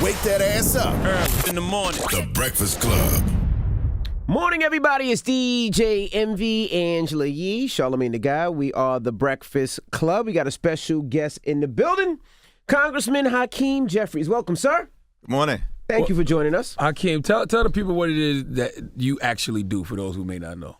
Wake that ass up. Early in the morning. The Breakfast Club. Morning, everybody. It's DJ MV, Angela Yee, Charlamagne the Guy. We are the Breakfast Club. We got a special guest in the building, Congressman Hakeem Jeffries. Welcome, sir. Good morning. Thank you for joining us. Hakeem, tell the people what it is that you actually do for those who may not know.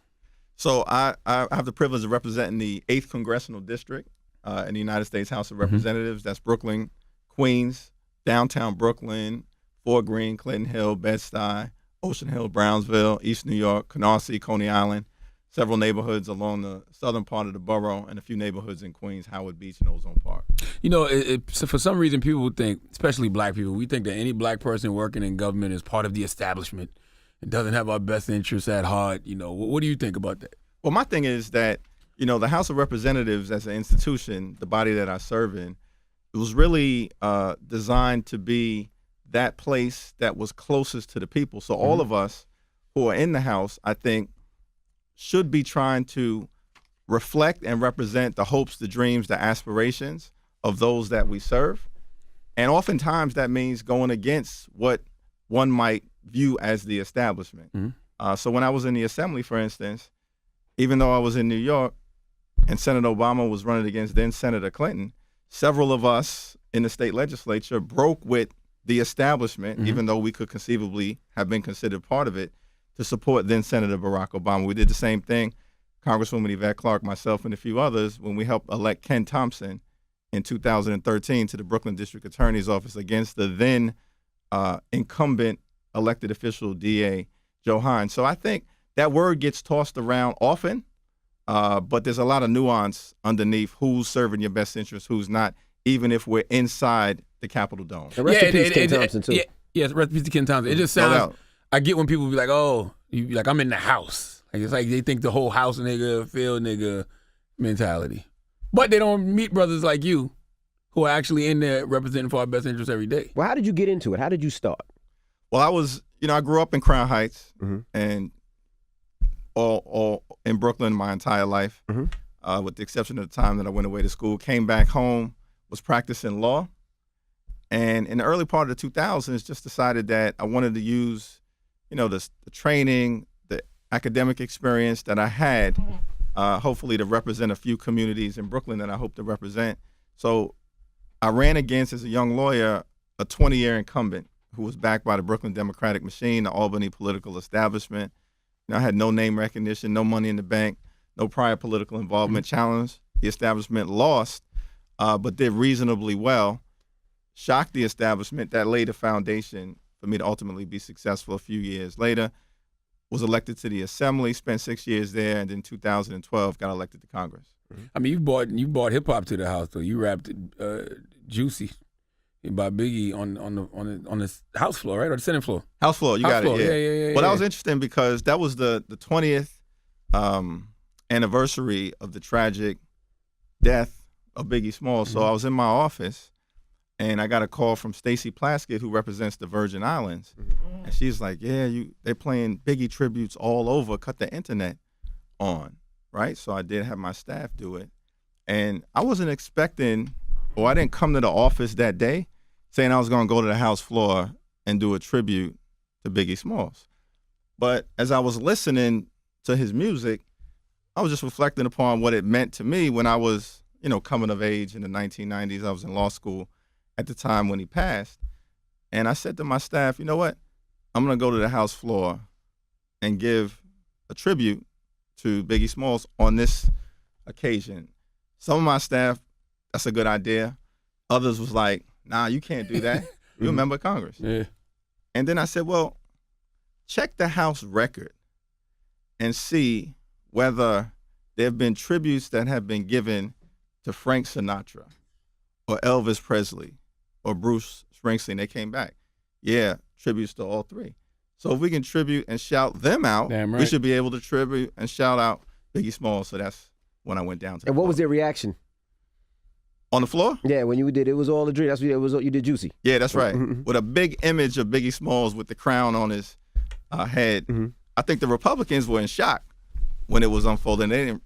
So I have the privilege of representing the 8th Congressional District in the United States House of Representatives. That's Brooklyn, Queens, downtown Brooklyn, Fort Greene, Clinton Hill, Bed-Stuy, Ocean Hill, Brownsville, East New York, Canarsie, Coney Island, several neighborhoods along the southern part of the borough, and a few neighborhoods in Queens, Howard Beach, and Ozone Park. You know, so for some reason, people think, especially black people, we think that any black person working in government is part of the establishment and doesn't have our best interests at heart. You know, what do you think about that? Well, my thing is that, you know, the House of Representatives as an institution, the body that I serve in, it was really designed to be that place that was closest to the people. So all of us who are in the House, I think, should be trying to reflect and represent the hopes, the dreams, the aspirations of those that we serve. And oftentimes that means going against what one might view as the establishment. So when I was in the Assembly, for instance, even though I was in New York and Senator Obama was running against then Senator Clinton, several of us in the state legislature broke with the establishment, even though we could conceivably have been considered part of it, to support then Senator Barack Obama. We did the same thing, Congresswoman Yvette Clarke, myself, and a few others, when we helped elect Ken Thompson in 2013 to the Brooklyn District Attorney's Office against the then incumbent elected official DA Joe Hines. So I think that word gets tossed around often, but there's a lot of nuance underneath who's serving your best interest, who's not, even if we're inside the Capitol Dome. And rest in peace, Ken Thompson, too. Yeah, rest in peace to Ken Thompson. It just sounds, I get when people be like, oh, you be like, I'm in the house. Like, it's like they think the whole house nigga, field nigga mentality. But they don't meet brothers like you who are actually in there representing for our best interests every day. Well, how did you get into it? How did you start? Well, I grew up in Crown Heights and all in Brooklyn my entire life, with the exception of the time that I went away to school. Came back home, was practicing law, and in the early part of the 2000s, just decided that I wanted to use, you know, the training, the academic experience that I had, hopefully to represent a few communities in Brooklyn that I hope to represent. So I ran against, as a young lawyer, a 20-year incumbent who was backed by the Brooklyn Democratic machine, the Albany political establishment. You know, I had no name recognition, no money in the bank, no prior political involvement. Challenged the establishment, lost, but did reasonably well. Shocked the establishment. That laid a foundation for me to ultimately be successful a few years later. Was elected to the Assembly, spent 6 years there, and in 2012 got elected to Congress. I mean, you brought hip hop to the house, though. You rapped "Juicy" by Biggie on the House floor, right, or the Senate floor? House floor, you got it. Yeah. Well, that was interesting because that was the 20th anniversary of the tragic death of Biggie Smalls. So I was in my office, and I got a call from Stacey Plaskett, who represents the Virgin Islands, and she's like, "Yeah, they're playing Biggie tributes all over. Cut the internet on." Right? So I did have my staff do it. And I wasn't expecting, or I didn't come to the office that day saying I was going to go to the House floor and do a tribute to Biggie Smalls. But as I was listening to his music, I was just reflecting upon what it meant to me when I was, you know, coming of age in the 1990s. I was in law school at the time when he passed. And I said to my staff, you know what? I'm going to go to the House floor and give a tribute to Biggie Smalls on this occasion. Some of my staff, that's a good idea. Others was like, nah, you can't do that. You're a member of Congress. Yeah. And then I said, well, check the House record and see whether there have been tributes that have been given to Frank Sinatra or Elvis Presley or Bruce Springsteen. They came back. Yeah, tributes to all three. So if we can tribute and shout them out, Damn right. we should be able to tribute and shout out Biggie Smalls. So that's when I went down to the And what floor. was their reaction? On the floor? Yeah, when you did, it was all a dream. That's what it was. You did Juicy. Yeah, that's right. With a big image of Biggie Smalls with the crown on his head. I think the Republicans were in shock when it was unfolding. They didn't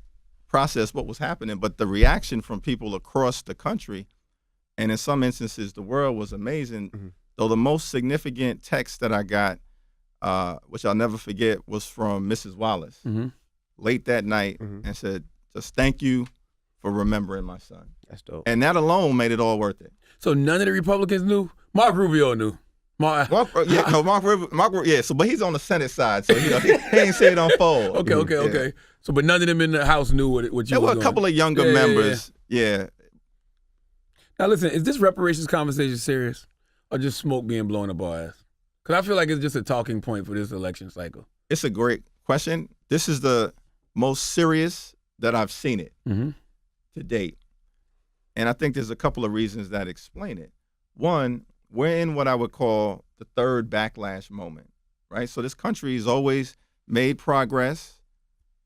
process what was happening, but the reaction from people across the country, and in some instances the world, was amazing. though the most significant text that I got, which I'll never forget, was from Mrs. Wallace late that night and said, just thank you for remembering my son. That's dope. And that alone made it all worth it. So none of the Republicans knew? Mark Rubio knew. Mark Rubio, yeah. So, but he's on the Senate side, so he ain't say it on fold. Okay. So, but none of them in the House knew what you were doing. There were a couple of younger members, yeah. Now listen, is this reparations conversation serious, or just smoke being blown up our ass? Because I feel like it's just a talking point for this election cycle. It's a great question. This is the most serious that I've seen it to date. And I think there's a couple of reasons that explain it. One, we're in what I would call the third backlash moment, right? So this country has always made progress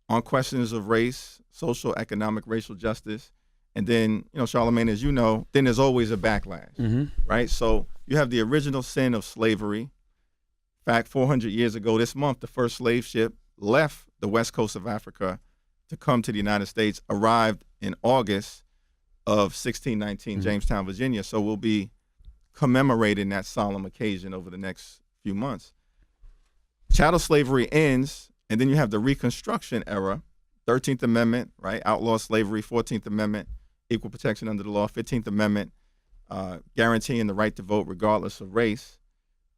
on questions of race, social, economic, racial justice. And then, Charlamagne, as you know, then there's always a backlash, right? So you have the original sin of slavery. In fact, 400 years ago this month, the first slave ship left the west coast of Africa to come to the United States, arrived in August of 1619, Jamestown, Virginia. So we'll be commemorating that solemn occasion over the next few months. Chattel slavery ends, and then you have the Reconstruction era, 13th Amendment, right? Outlaw slavery, 14th Amendment, equal protection under the law, 15th Amendment, guaranteeing the right to vote regardless of race.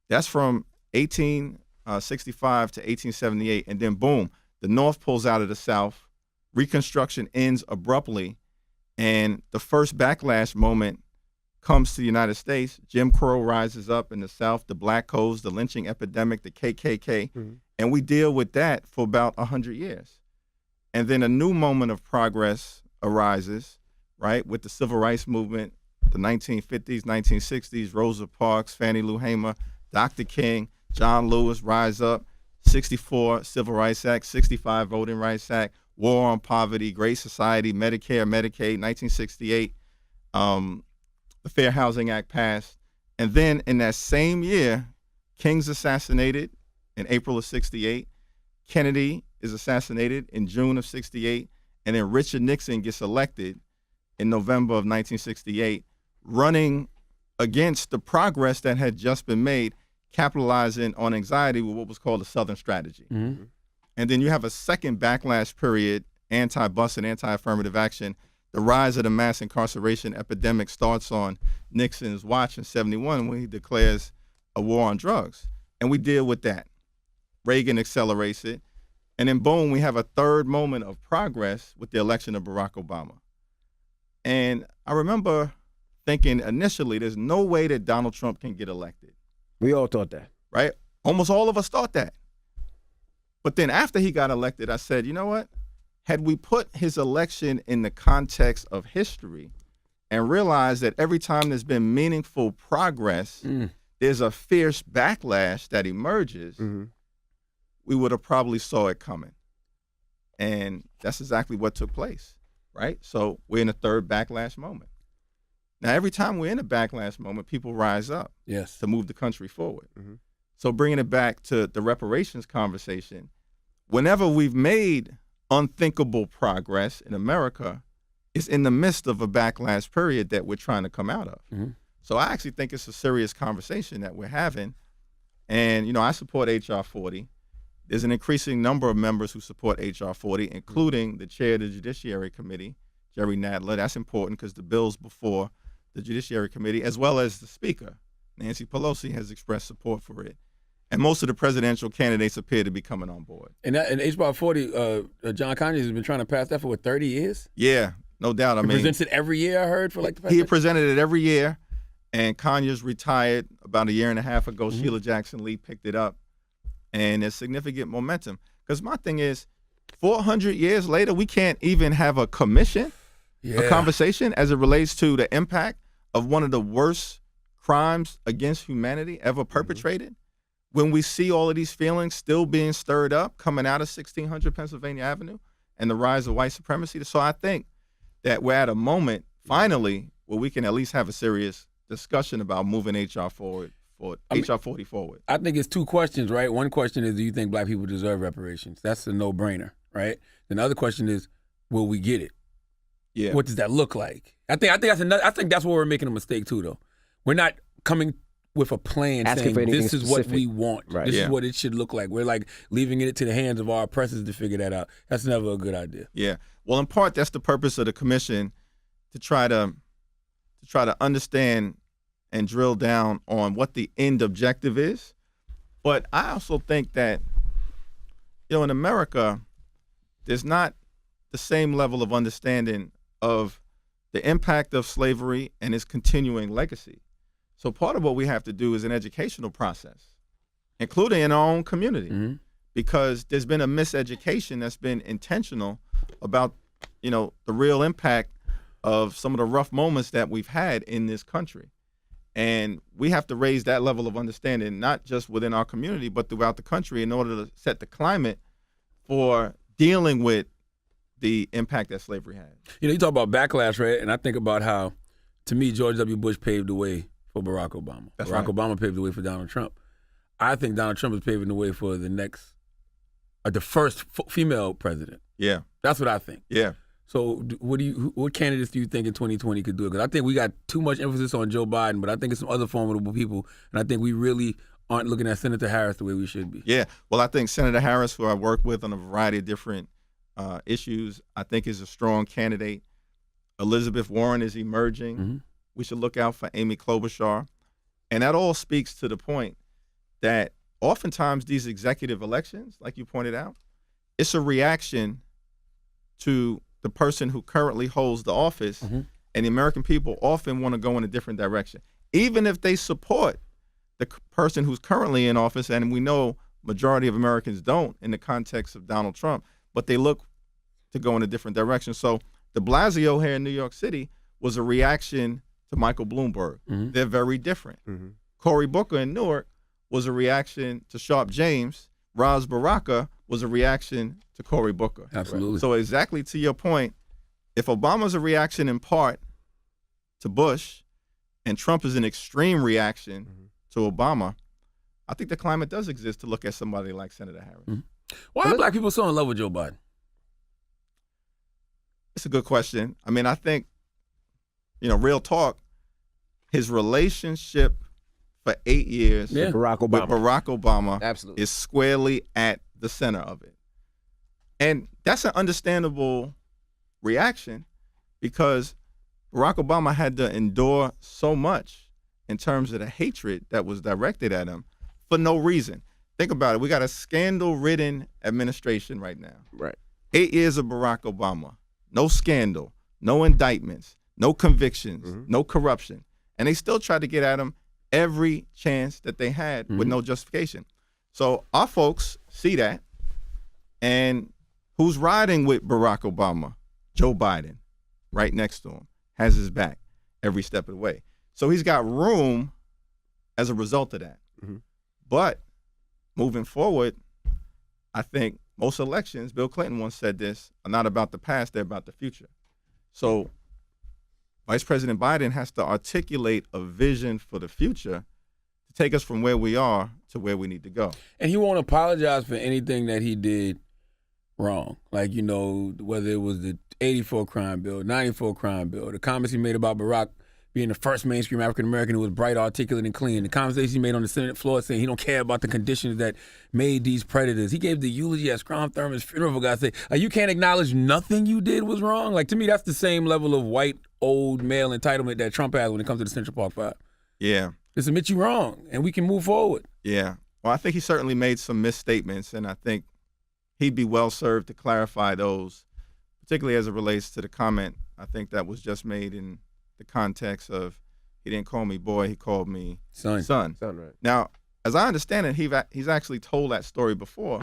That's from 1865 to 1878, and then boom, the North pulls out of the South. Reconstruction ends abruptly, and the first backlash moment comes to the United States. Jim Crow rises up in the South, the Black Codes, the lynching epidemic, the KKK, and we deal with that for about 100 years. And then a new moment of progress arises, right, with the Civil Rights Movement, the 1950s, 1960s, Rosa Parks, Fannie Lou Hamer, Dr. King, John Lewis rise up, 64 Civil Rights Act, 65 Voting Rights Act, War on Poverty, Great Society, Medicare, Medicaid, 1968, the Fair Housing Act passed. And then in that same year, King's assassinated in April of 68. Kennedy is assassinated in June of 68. And then Richard Nixon gets elected in November of 1968, running against the progress that had just been made, capitalizing on anxiety with what was called the Southern Strategy. And then you have a second backlash period, anti-bus and anti-affirmative action. The rise of the mass incarceration epidemic starts on Nixon's watch in 71 when he declares a war on drugs. And we deal with that. Reagan accelerates it. And then boom, we have a third moment of progress with the election of Barack Obama. And I remember thinking initially, there's no way that Donald Trump can get elected. We all thought that. Right? Almost all of us thought that. But then after he got elected, I said, you know what? Had we put his election in the context of history and realized that every time there's been meaningful progress, there's a fierce backlash that emerges, we would have probably saw it coming. And that's exactly what took place, right? So we're in a third backlash moment. Now, every time we're in a backlash moment, people rise up to move the country forward. So bringing it back to the reparations conversation, whenever we've made unthinkable progress in America, it's in the midst of a backlash period that we're trying to come out of. So I actually think it's a serious conversation that we're having. And, I support H.R. 40. There's an increasing number of members who support H.R. 40, including the chair of the Judiciary Committee, Jerry Nadler. That's important because the bill's before the Judiciary Committee, as well as the Speaker. Nancy Pelosi has expressed support for it. And most of the presidential candidates appear to be coming on board. And H.R. 40, John Conyers has been trying to pass that for, 30 years? Yeah, no doubt. He presents it every year, I heard, for the past. He presented it every year, and Conyers retired about a year and a half ago. Sheila Jackson Lee picked it up, and there's significant momentum. Because my thing is, 400 years later, we can't even have a commission, a conversation as it relates to the impact of one of the worst crimes against humanity ever perpetrated. When we see all of these feelings still being stirred up coming out of 1600 Pennsylvania Avenue and the rise of white supremacy. So I think that we're at a moment, finally, where we can at least have a serious discussion about moving HR 40 forward. I think it's two questions, right? One question is, do you think black people deserve reparations? That's a no-brainer, right? And the other question is, will we get it? Yeah. What does that look like? I think that's what we're making a mistake too, though. We're not coming with a plan Asking saying for anything this is what specific. we want. Right. This Yeah. is what it should look like. We're like leaving it to the hands of our oppressors to figure that out. That's never a good idea. Yeah. Well, in part, that's the purpose of the commission, to try to understand and drill down on what the end objective is. But I also think that, in America, there's not the same level of understanding of the impact of slavery and its continuing legacy. So part of what we have to do is an educational process, including in our own community, because there's been a miseducation that's been intentional about, the real impact of some of the rough moments that we've had in this country. And we have to raise that level of understanding, not just within our community, but throughout the country, in order to set the climate for dealing with the impact that slavery had. You talk about backlash, right? And I think about how, to me, George W. Bush paved the way for Barack Obama. That's Barack right. Obama paved the way for Donald Trump. I think Donald Trump is paving the way for the first female president. Yeah. That's what I think. Yeah. So what candidates do you think in 2020 could do it? Because I think we got too much emphasis on Joe Biden, but I think it's some other formidable people, and I think we really aren't looking at Senator Harris the way we should be. Yeah. Well, I think Senator Harris, who I work with on a variety of different issues, I think is a strong candidate. Elizabeth Warren is emerging. Mm-hmm. We should look out for Amy Klobuchar. And that all speaks to the point that oftentimes these executive elections, like you pointed out, it's a reaction to the person who currently holds the office, and the American people often want to go in a different direction, even if they support the person who's currently in office, and we know majority of Americans don't in the context of Donald Trump, but they look to go in a different direction. So de Blasio here in New York City was a reaction to Michael Bloomberg. They're very different. Cory Booker in Newark was a reaction to Sharp James. Ras Baraka was a reaction to Cory Booker. Absolutely. So exactly to your point, if Obama's a reaction in part to Bush and Trump is an extreme reaction to Obama, I think the climate does exist to look at somebody like Senator Harris. Why are black people so in love with Joe Biden? It's a good question. I mean, I think, real talk, his relationship for 8 years Yeah. Barack with Obama. Barack Obama Absolutely. is squarely at the center of it. And that's an understandable reaction because Barack Obama had to endure so much in terms of the hatred that was directed at him for no reason. Think about it. We got a scandal-ridden administration right now. Right. 8 years of Barack Obama. No scandal, no indictments, no convictions, no corruption. And they still tried to get at him every chance that they had with no justification. So our folks see that. And who's riding with Barack Obama? Joe Biden, right next to him, has his back every step of the way. So he's got room as a result of that. But moving forward, I think most elections, Bill Clinton once said this, are not about the past, they're about the future. So Vice President Biden has to articulate a vision for the future to take us from where we are to where we need to go. And he won't apologize for anything that he did wrong. Like, whether it was the 84 crime bill, 94 crime bill, the comments he made about Barack being the first mainstream African-American who was bright, articulate, and clean, the conversation he made on the Senate floor saying he don't care about the conditions that made these predators. He gave the eulogy at Strom Thurmond's funeral for God's sake. You can't acknowledge nothing you did was wrong? Like, to me, that's the same level of white, old male entitlement that Trump has when it comes to the Central Park Five. Yeah. Just admit you wrong, and we can move forward. Yeah. Well, I think he certainly made some misstatements, and I think he'd be well served to clarify those, particularly as it relates to the comment I think that was just made in the context of he didn't call me boy, he called me son. Sound right. Now, as I understand it, he's actually told that story before.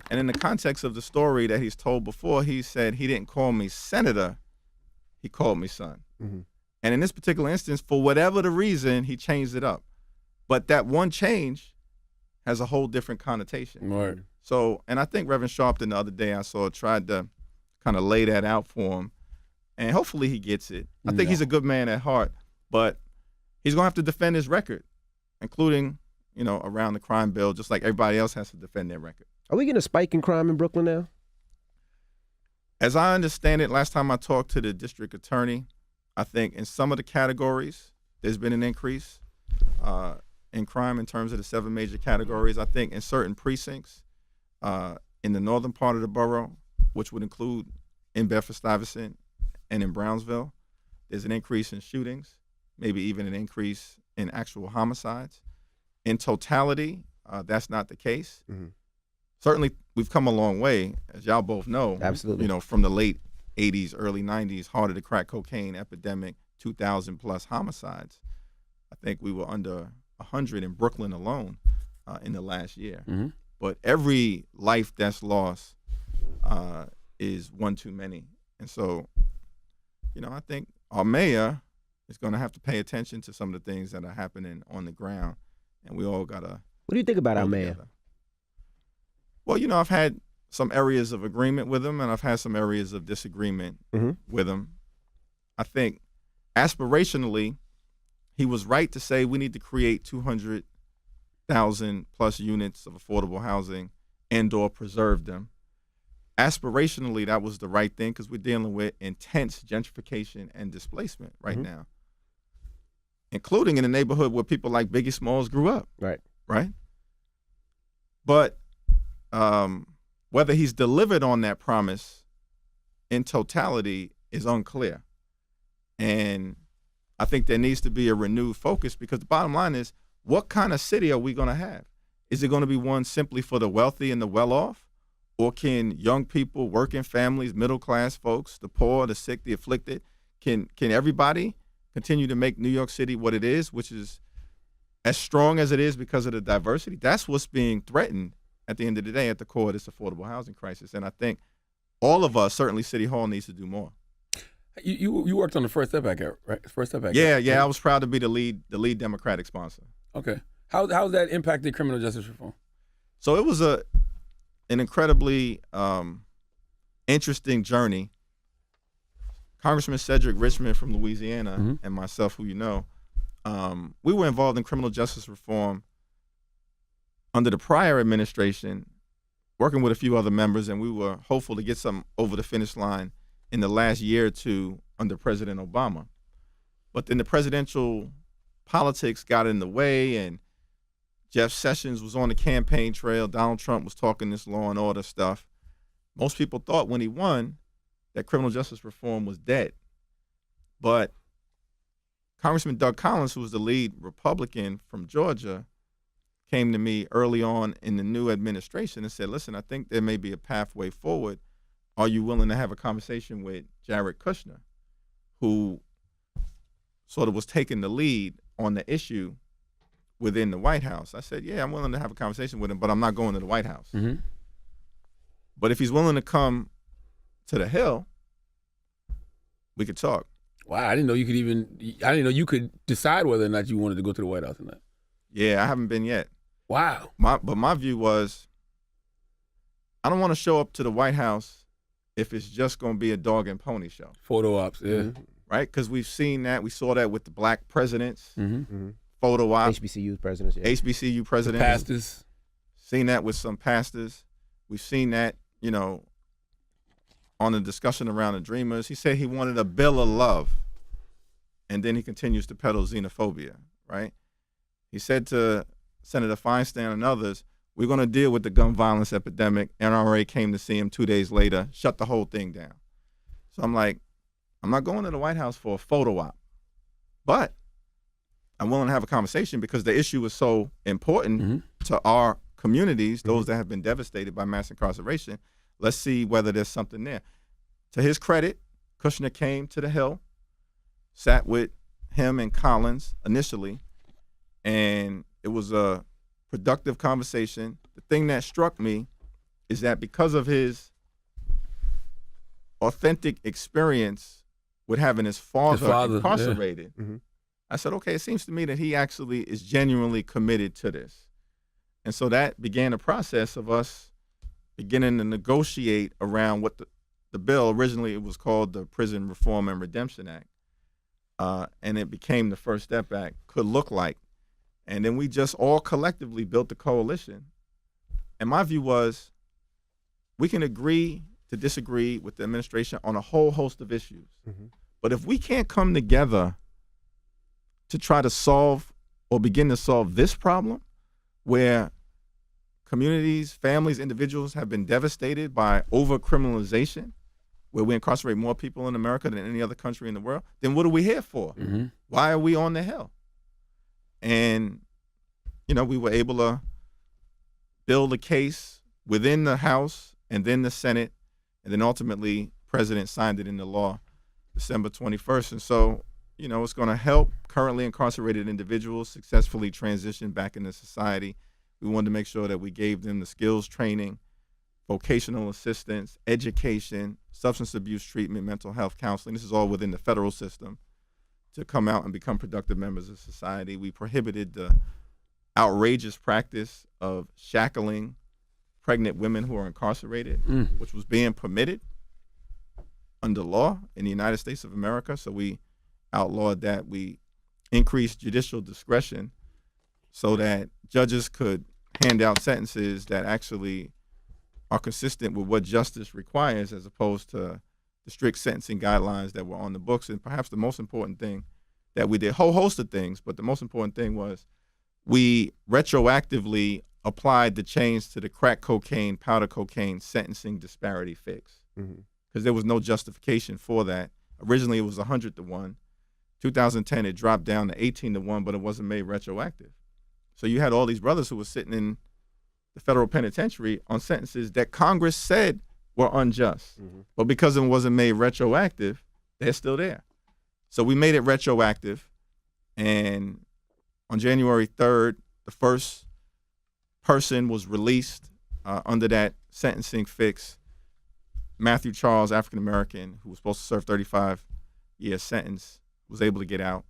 And in the context of the story that he's told before, he said he didn't call me senator, he called me son. And in this particular instance, for whatever the reason, he changed it up. But that one change has a whole different connotation. Right. So, and I think Reverend Sharpton the other day I saw tried to kind of lay that out for him. And hopefully he gets it. I think he's a good man at heart, but he's going to have to defend his record, including, around the crime bill, just like everybody else has to defend their record. Are we getting a spike in crime in Brooklyn now? As I understand it, last time I talked to the district attorney, I think in some of the categories, there's been an increase. in crime in terms of the 7 major categories. I think in certain precincts, in the northern part of the borough, which would include in Bedford-Stuyvesant and in Brownsville, there's an increase in shootings, maybe even an increase in actual homicides. In totality, that's not the case. Mm-hmm. Certainly, we've come a long way, as y'all both know. Absolutely. You know, from the late 80s, early 90s, harder to crack cocaine epidemic, 2,000 plus homicides. I think we were under 100 in Brooklyn alone in the last year. Mm-hmm. But every life that's lost is one too many. And so, you know, I think our mayor is going to have to pay attention to some of the things that are happening on the ground. And we all got to. What do you think about our mayor? Together. Well, you know, I've had some areas of agreement with him, and I've had some areas of disagreement with him. I think aspirationally, he was right to say we need to create 200,000 plus units of affordable housing and/or preserve them. Aspirationally, that was the right thing because we're dealing with intense gentrification and displacement right now, including in a neighborhood where people like Biggie Smalls grew up. Right. But whether he's delivered on that promise in totality is unclear. And I think there needs to be a renewed focus because the bottom line is, what kind of city are we going to have? Is it going to be one simply for the wealthy and the well-off? Or can young people, working families, middle-class folks, the poor, the sick, the afflicted, can everybody continue to make New York City what it is, which is as strong as it is because of the diversity? That's what's being threatened at the end of the day at the core of this affordable housing crisis. And I think all of us, certainly City Hall, needs to do more. You worked on the First Step Act, right? First Step Act. Yeah. I was proud to be the lead Democratic sponsor. Okay. How's that impacted criminal justice reform? So it was an incredibly interesting journey. Congressman Cedric Richmond from Louisiana and myself, who you know, we were involved in criminal justice reform under the prior administration, working with a few other members, and we were hopeful to get something over the finish line in the last year or two under President Obama. But then the presidential politics got in the way, and Jeff Sessions was on the campaign trail. Donald Trump was talking this law and order stuff. Most people thought when he won that criminal justice reform was dead. But Congressman Doug Collins, who was the lead Republican from Georgia, came to me early on in the new administration and said, listen, I think there may be a pathway forward. Are you willing to have a conversation with Jared Kushner, who sort of was taking the lead on the issue within the White House? I said, yeah, I'm willing to have a conversation with him, but I'm not going to the White House. But if he's willing to come to the Hill, we could talk. Wow, I didn't know you could decide whether or not you wanted to go to the White House or not. Yeah, I haven't been yet. Wow. But my view was, I don't want to show up to the White House if it's just going to be a dog and pony show. Photo ops, yeah. Right? Because we've seen that. We saw that with the black presidents. Photo ops. HBCU presidents. Yeah. HBCU presidents. The pastors. Seen that with some pastors. We've seen that, you know, on the discussion around the Dreamers. He said he wanted a bill of love. And then he continues to peddle xenophobia, right? He said to Senator Feinstein and others, we're going to deal with the gun violence epidemic. NRA came to see him 2 days later, shut the whole thing down. So I'm like, I'm not going to the White House for a photo op. But I'm willing to have a conversation because the issue is so important to our communities, those that have been devastated by mass incarceration. Let's see whether there's something there. To his credit, Kushner came to the Hill, sat with him and Collins initially, and it was a productive conversation. The thing that struck me is that because of his authentic experience with having his father incarcerated, I said, okay, it seems to me that he actually is genuinely committed to this. And so that began a process of us beginning to negotiate around what the bill, originally it was called the Prison Reform and Redemption Act, and it became the First Step Act, could look like. And then we just all collectively built a coalition. And my view was, we can agree to disagree with the administration on a whole host of issues. But if we can't come together to try to solve or begin to solve this problem where communities, families, individuals have been devastated by over-criminalization, where we incarcerate more people in America than any other country in the world, then what are we here for? Mm-hmm. Why are we on the Hill? And, we were able to build a case within the House and then the Senate, and then ultimately President signed it into law December 21st. And so, it's going to help currently incarcerated individuals successfully transition back into society. We wanted to make sure that we gave them the skills training, vocational assistance, education, substance abuse treatment, mental health counseling. This is all within the federal system to come out and become productive members of society. We prohibited the outrageous practice of shackling pregnant women who are incarcerated, which was being permitted under law in the United States of America. So we outlawed that. We increased judicial discretion so that judges could hand out sentences that actually are consistent with what justice requires, as opposed to the strict sentencing guidelines that were on the books. And perhaps the most important thing that we did, a whole host of things, but the most important thing was we retroactively applied the change to the crack cocaine, powder cocaine sentencing disparity fix, because there was no justification for that. Originally, it was 100-1. 2010, it dropped down to 18-1, but it wasn't made retroactive. So you had all these brothers who were sitting in the federal penitentiary on sentences that Congress said were unjust. But because it wasn't made retroactive, they're still there. So we made it retroactive, and on January 3rd, the first person was released under that sentencing fix. Matthew Charles, African-American, who was supposed to serve 35-year sentence, was able to get out,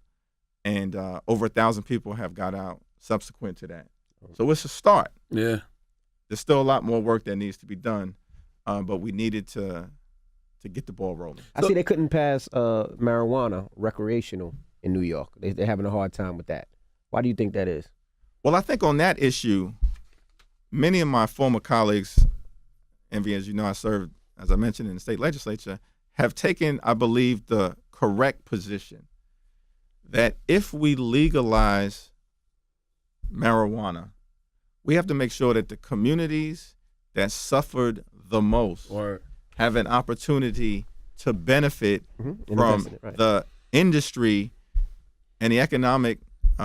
and over 1,000 people have got out subsequent to that. So it's a start. Yeah. There's still a lot more work that needs to be done, but we needed to get the ball rolling. I see they couldn't pass marijuana recreational in New York. They're having a hard time with that. Why do you think that is? Well, I think on that issue, many of my former colleagues, Envy, as you know, I served, as I mentioned, in the state legislature, have taken, I believe, the correct position that if we legalize marijuana, we have to make sure that the communities that suffered the most have an opportunity to benefit from the industry and the economic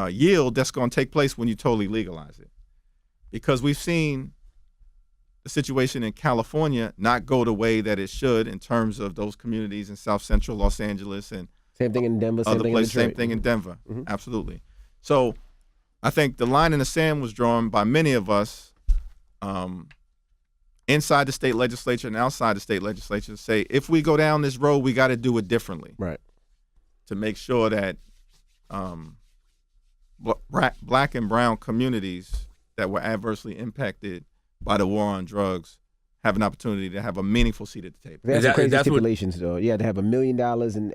yield that's going to take place when you totally legalize it. Because we've seen the situation in California not go the way that it should in terms of those communities in South Central Los Angeles and same thing in Denver, other places, same thing in Denver. Absolutely. So I think the line in the sand was drawn by many of us inside the state legislature and outside the state legislature to say, if we go down this road, we got to do it differently. Right. To make sure that black and brown communities that were adversely impacted by the war on drugs have an opportunity to have a meaningful seat at the table. They had some crazy stipulations, though. You had to have $1 million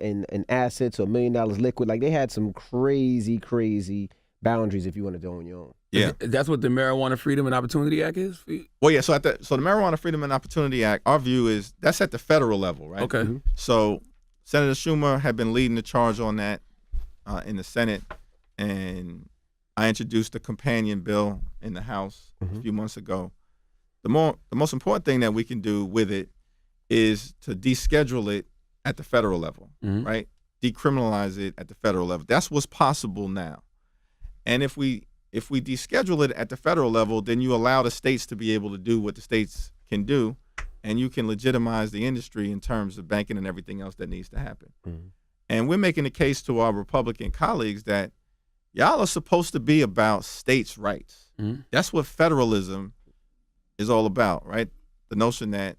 in assets or $1 million liquid. Like, they had some crazy boundaries if you wanted to own your own. Yeah, that's what the Marijuana Freedom and Opportunity Act is? Well, yeah, so the Marijuana Freedom and Opportunity Act, our view is that's at the federal level, right? Okay. So Senator Schumer had been leading the charge on that in the Senate, and I introduced a companion bill in the House a few months ago. The most important thing that we can do with it is to deschedule it at the federal level, right? Decriminalize it at the federal level. That's what's possible now. And if we deschedule it at the federal level, then you allow the states to be able to do what the states can do, and you can legitimize the industry in terms of banking and everything else that needs to happen. And we're making the case to our Republican colleagues that y'all are supposed to be about states' rights. That's what federalism is all about, right? The notion that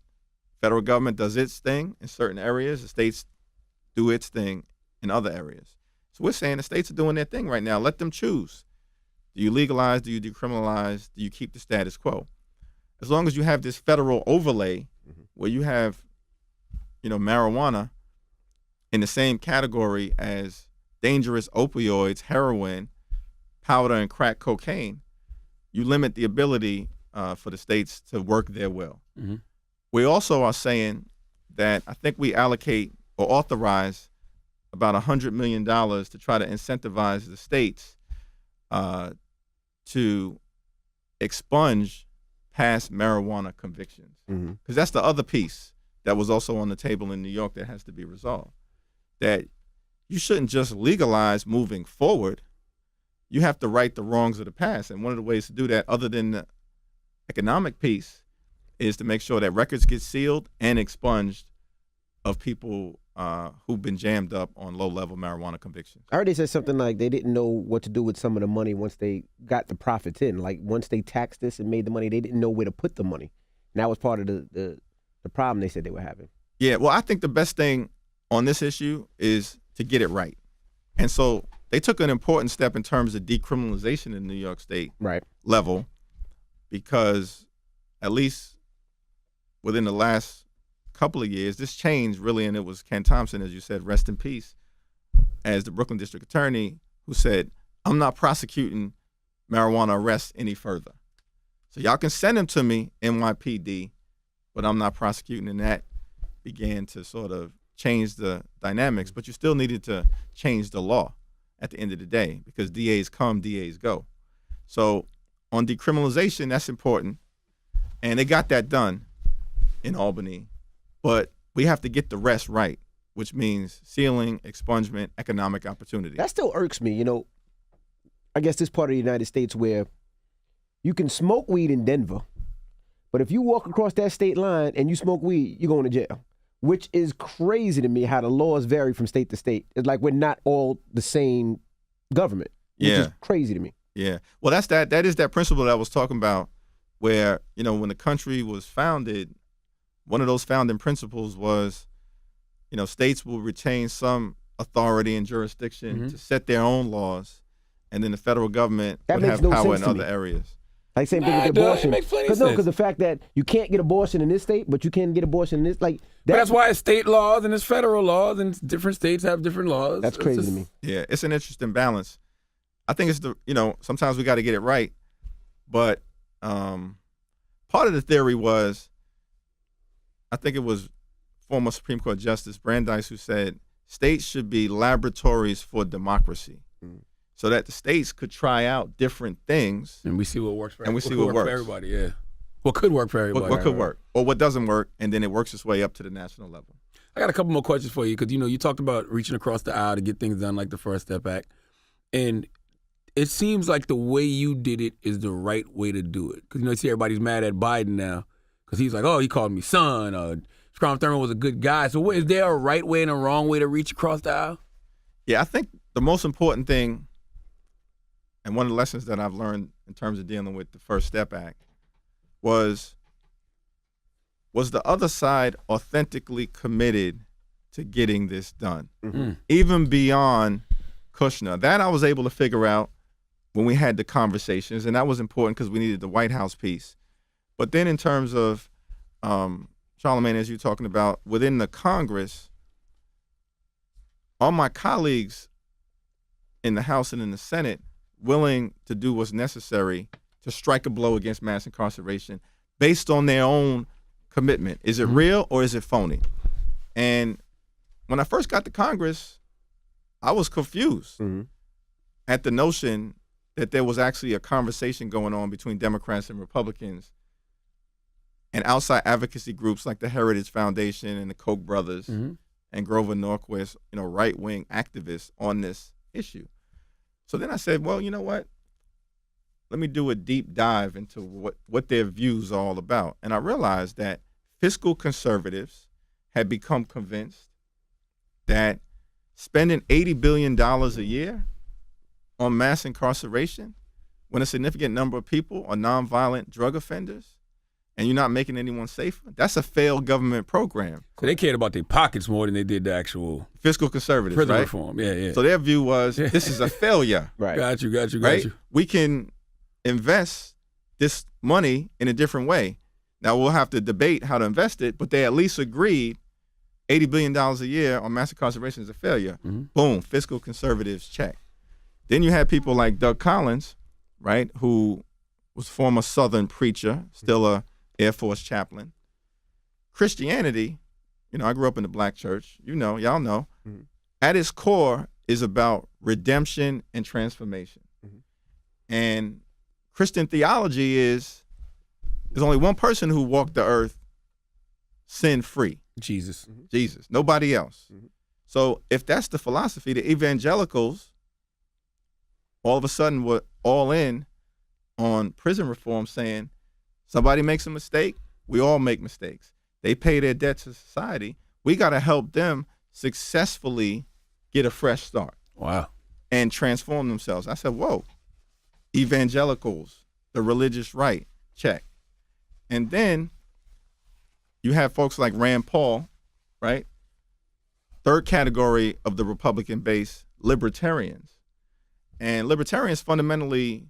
federal government does its thing in certain areas, the states do its thing in other areas. So we're saying the states are doing their thing right now. Let them choose. Do you legalize? Do you decriminalize? Do you keep the status quo? As long as you have this federal overlay where you have, marijuana in the same category as dangerous opioids, heroin, powder, and crack cocaine, you limit the ability for the states to work their will. We also are saying that I think we allocate or authorize about $100 million to try to incentivize the states to expunge past marijuana convictions. Because that's the other piece that was also on the table in New York that has to be resolved. That you shouldn't just legalize moving forward. You have to right the wrongs of the past. And one of the ways to do that, other than the economic piece, is to make sure that records get sealed and expunged of people who've been jammed up on low-level marijuana convictions. I heard they said something like they didn't know what to do with some of the money once they got the profits in. Like once they taxed this and made the money, they didn't know where to put the money. And that was part of the problem they said they were having. Yeah, well, I think the best thing on this issue is to get it right. And so they took an important step in terms of decriminalization in New York State level, because at least within the last couple of years, this changed really, and it was Ken Thompson, as you said, rest in peace, as the Brooklyn District Attorney, who said, I'm not prosecuting marijuana arrests any further. So y'all can send them to me, NYPD, but I'm not prosecuting. And that began to sort of change the dynamics, but you still needed to change the law at the end of the day, because DAs come, DAs go. So on decriminalization, that's important. And they got that done in Albany. But we have to get the rest right, which means sealing, expungement, economic opportunity. That still irks me. You know, I guess this part of the United States where you can smoke weed in Denver, but if you walk across that state line and you smoke weed, you're going to jail, which is crazy to me how the laws vary from state to state. It's like we're not all the same government, which is crazy to me. Yeah. Well, that is that principle that I was talking about where, you know, when the country was founded, one of those founding principles was, you know, states will retain some authority and jurisdiction to set their own laws, and then the federal government would have power in other areas. Like same thing with abortion. Because the fact that you can't get abortion in this state, but you can get abortion in this, like that's why it's state laws and it's federal laws, and different states have different laws. That's crazy to me. Yeah, it's an interesting balance. I think it's sometimes we got to get it right, but part of the theory was, I think it was former Supreme Court Justice Brandeis who said states should be laboratories for democracy, so that the states could try out different things, and we see what works for and we see what works for everybody. Yeah, what could work for everybody? What could work, or what doesn't work, and then it works its way up to the national level. I got a couple more questions for you, because you talked about reaching across the aisle to get things done, like the First Step Act, and it seems like the way you did it is the right way to do it. Because you see everybody's mad at Biden now because he's like, oh, he called me son. Strom Thurmond was a good guy. So is there a right way and a wrong way to reach across the aisle? Yeah, I think the most important thing, and one of the lessons that I've learned in terms of dealing with the First Step Act, was the other side authentically committed to getting this done, even beyond Kushner. That I was able to figure out when we had the conversations, and that was important because we needed the White House piece. But then in terms of Charlamagne, as you're talking about, within the Congress, are my colleagues in the House and in the Senate willing to do what's necessary to strike a blow against mass incarceration based on their own commitment? Is it real or is it phony? And when I first got to Congress, I was confused at the notion that there was actually a conversation going on between Democrats and Republicans and outside advocacy groups like the Heritage Foundation and the Koch brothers and Grover Norquist, right-wing activists on this issue. So then I said, well, you know what? Let me do a deep dive into what their views are all about. And I realized that fiscal conservatives had become convinced that spending $80 billion a year on mass incarceration when a significant number of people are nonviolent drug offenders and you're not making anyone safer, that's a failed government program. So they cared about their pockets more than they did the actual fiscal conservatives, prison right? reform. Yeah. So their view was, this is a failure. Right. Got you. Right? We can invest this money in a different way. Now, we'll have to debate how to invest it, but they at least agreed $80 billion a year on mass incarceration is a failure. Boom, fiscal conservatives check. Then you had people like Doug Collins, right, who was former Southern preacher, still a Air Force chaplain. Christianity, I grew up in the black church. Y'all know. At its core is about redemption and transformation. And Christian theology is there's only one person who walked the earth sin-free. Jesus. Jesus. Nobody else. So if that's the philosophy, the evangelicals all of a sudden were all in on prison reform, saying somebody makes a mistake, we all make mistakes. They pay their debt to society. We got to help them successfully get a fresh start. Wow. And transform themselves. I said, whoa, evangelicals, the religious right, check. And then you have folks like Rand Paul, right? Third category of the Republican base, libertarians. And libertarians fundamentally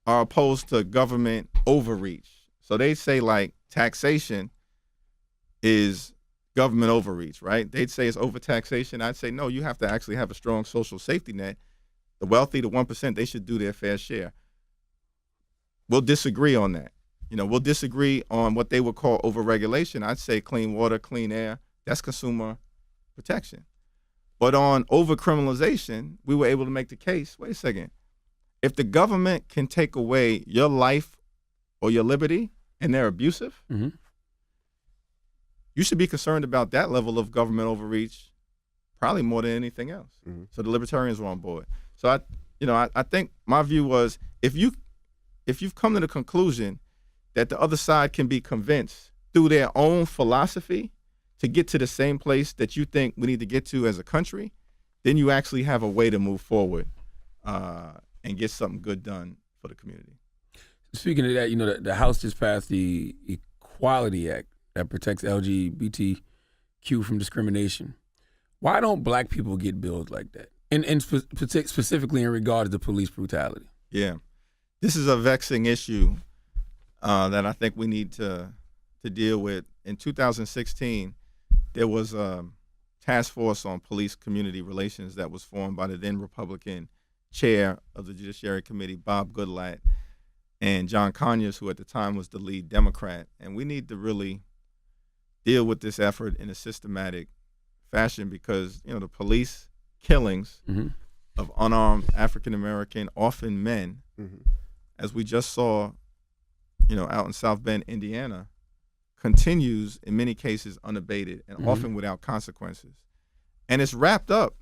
are opposed to government overreach. So they say like taxation is government overreach, right? They'd say it's overtaxation. I'd say, no, you have to actually have a strong social safety net. The wealthy, the 1%, they should do their fair share. We'll disagree on that. We'll disagree on what they would call overregulation. I'd say clean water, clean air, that's consumer protection. But on overcriminalization, we were able to make the case, wait a second, if the government can take away your life or your liberty and they're abusive, you should be concerned about that level of government overreach probably more than anything else. So the libertarians were on board. So I think my view was if you've come to the conclusion that the other side can be convinced through their own philosophy to get to the same place that you think we need to get to as a country, then you actually have a way to move forward and get something good done for the community. Speaking of that, the House just passed the Equality Act that protects LGBTQ from discrimination. Why don't black people get bills like that? And specifically in regard to police brutality. Yeah. This is a vexing issue that I think we need to deal with. In 2016, there was a task force on police community relations that was formed by the then Republican chair of the Judiciary Committee, Bob Goodlatte, and John Conyers, who at the time was the lead Democrat. And we need to really deal with this effort in a systematic fashion because, the police killings of unarmed African-American, often men, as we just saw, out in South Bend, Indiana, continues in many cases unabated and often without consequences. And it's wrapped up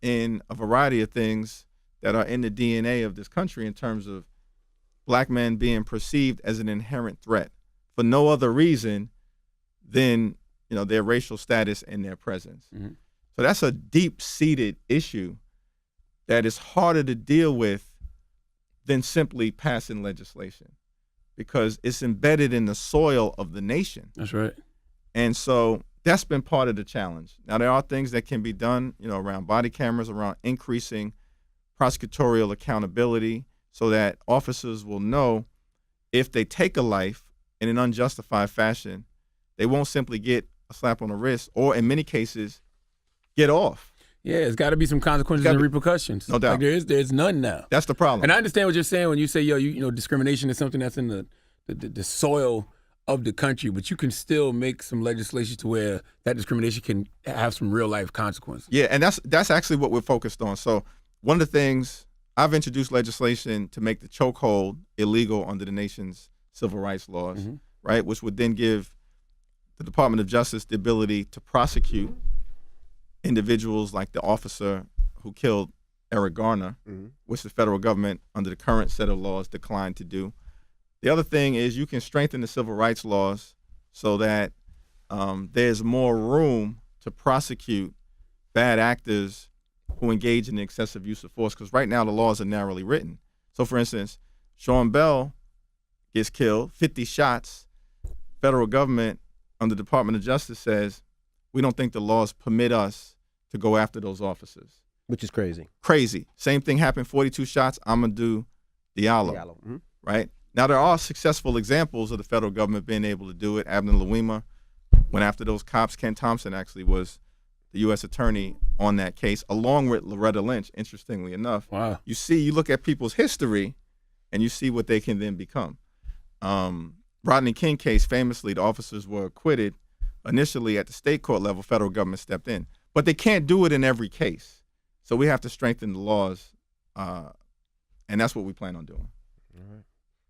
in a variety of things that are in the DNA of this country in terms of black men being perceived as an inherent threat for no other reason than, their racial status and their presence. So that's a deep-seated issue that is harder to deal with than simply passing legislation because it's embedded in the soil of the nation. That's right. And so that's been part of the challenge. Now, there are things that can be done, around body cameras, around increasing prosecutorial accountability so that officers will know if they take a life in an unjustified fashion, they won't simply get a slap on the wrist or, in many cases, get off. Yeah, it's got to be some consequences and repercussions. No doubt. Like there's none now. That's the problem. And I understand what you're saying when you say, discrimination is something that's in the soil of the country, but you can still make some legislation to where that discrimination can have some real life consequences. Yeah, and that's actually what we're focused on. So one of the things, I've introduced legislation to make the chokehold illegal under the nation's civil rights laws, right, which would then give the Department of Justice the ability to prosecute individuals like the officer who killed Eric Garner, which the federal government, under the current set of laws, declined to do. The other thing is you can strengthen the civil rights laws so that there's more room to prosecute bad actors who engage in the excessive use of force, because right now the laws are narrowly written. So, for instance, Sean Bell gets killed, 50 shots. Federal government, under the Department of Justice, says, we don't think the laws permit us to go after those officers. Which is crazy. Crazy. Same thing happened, 42 shots, Amadou Diallo. Right? Now, there are successful examples of the federal government being able to do it. Abner Louima went after those cops. Ken Thompson actually was the U.S. attorney on that case, along with Loretta Lynch, interestingly enough. Wow. You look at people's history, and you see what they can then become. Rodney King case, famously, the officers were acquitted. Initially, at the state court level, federal government stepped in. But they can't do it in every case. So we have to strengthen the laws And that's what we plan on doing.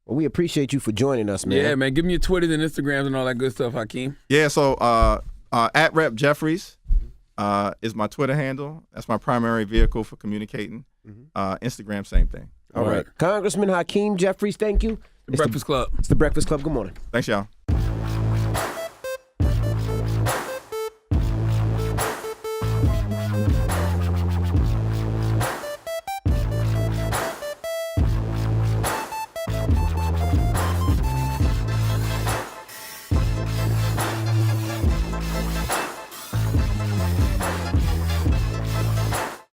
Well, we appreciate you for joining us, man. Yeah, man. Give me your Twitters and Instagrams and all that good stuff, Hakeem. Yeah, so at Rep Jeffries is my Twitter handle. That's my primary vehicle for communicating. Instagram, same thing. All right. Congressman Hakeem Jeffries, thank you. Breakfast Club. It's the Breakfast Club. Good morning. Thanks, y'all.